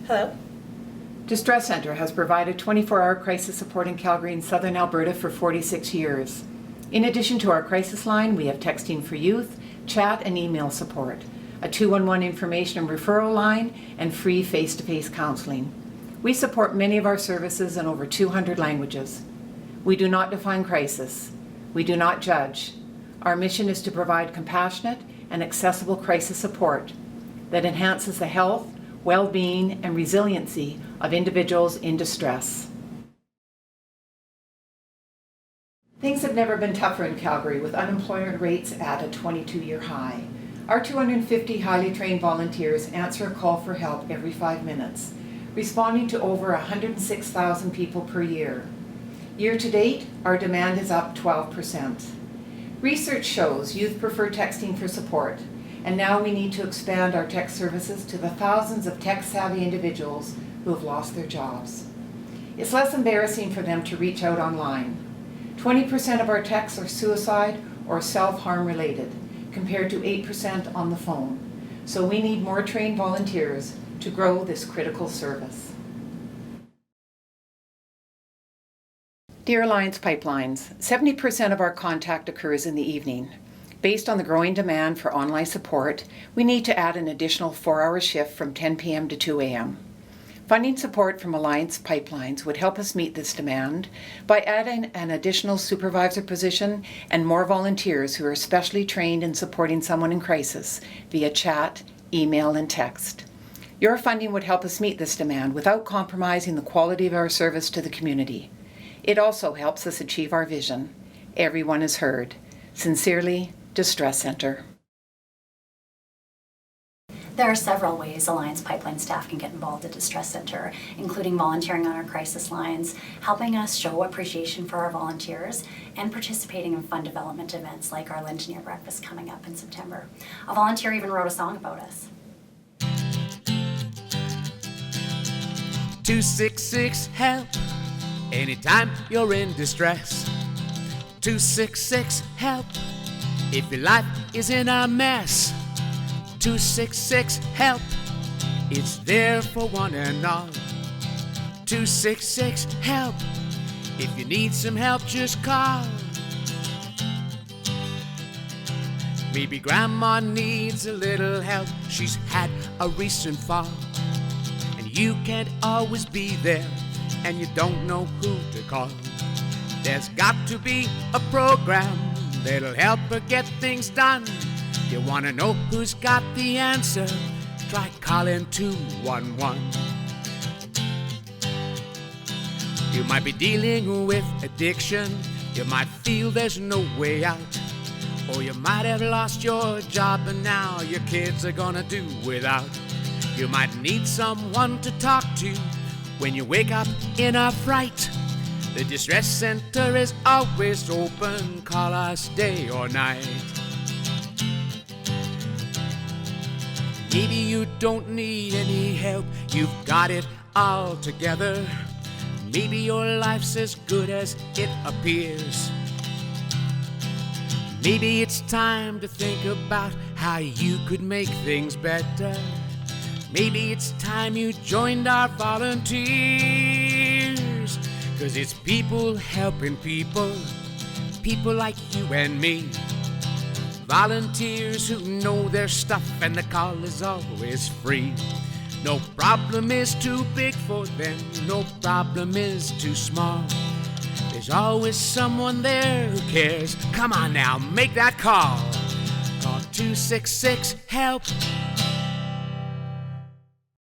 Hello. Distress Centre has provided 24-hour crisis support in Calgary and Southern Alberta for 46 years. In addition to our crisis line, we have texting for youth, chat and email support, a 211 information and referral line, and free face-to-face counselling. We support many of our services in over 200 languages. We do not define crisis. We do not judge. Our mission is to provide compassionate and accessible crisis support that enhances the health, well-being, and resiliency of individuals in distress. Things have never been tougher in Calgary, with unemployment rates at a 22-year high. Our 250 highly trained volunteers answer a call for help every 5 minutes, responding to over 106,000 people per year. Year to date, our demand is up 12%. Research shows youth prefer texting for support, and now we need to expand our text services to the thousands of tech-savvy individuals who have lost their jobs. It's less embarrassing for them to reach out online. 20% of our texts are suicide or self-harm related, compared to 8% on the phone. So we need more trained volunteers to grow this critical service. Dear Alliance Pipelines, 70% of our contact occurs in the evening. Based on the growing demand for online support, we need to add an additional 4-hour shift from 10 p.m. to 2 a.m. Funding support from Alliance Pipelines would help us meet this demand by adding an additional supervisor position and more volunteers who are specially trained in supporting someone in crisis via chat, email, and text. Your funding would help us meet this demand without compromising the quality of our service to the community. It also helps us achieve our vision. Everyone is heard. Sincerely, Distress Centre. There are several ways Alliance Pipeline staff can get involved at Distress Centre, including volunteering on our crisis lines, helping us show appreciation for our volunteers, and participating in fun development events like our Engineer Breakfast coming up in September. A volunteer even wrote a song about us. 266 help anytime you're in distress. 266 help if your life is in a mess. 266 help, it's there for one and all. 266 help, if you need some help just call. Maybe grandma needs a little help, she's had a recent fall, and you can't always be there, and you don't know who to call. There's got to be a program that'll help her get things done. You want to know who's got the answer? Try calling 211. You might be dealing with addiction. You might feel there's no way out. Or you might have lost your job and now your kids are gonna do without. You might need someone to talk to when you wake up in a fright. The Distress Centre is always open. Call us day or night. Maybe you don't need any help, you've got it all together. Maybe your life's as good as it appears. Maybe it's time to think about how you could make things better. Maybe it's time you joined our volunteers. 'Cause it's people helping people, people like you and me. Volunteers who know their stuff and the call is always free. No problem is too big for them, no problem is too small. There's always someone there who cares. Come on now, make that call. Call 266 HELP.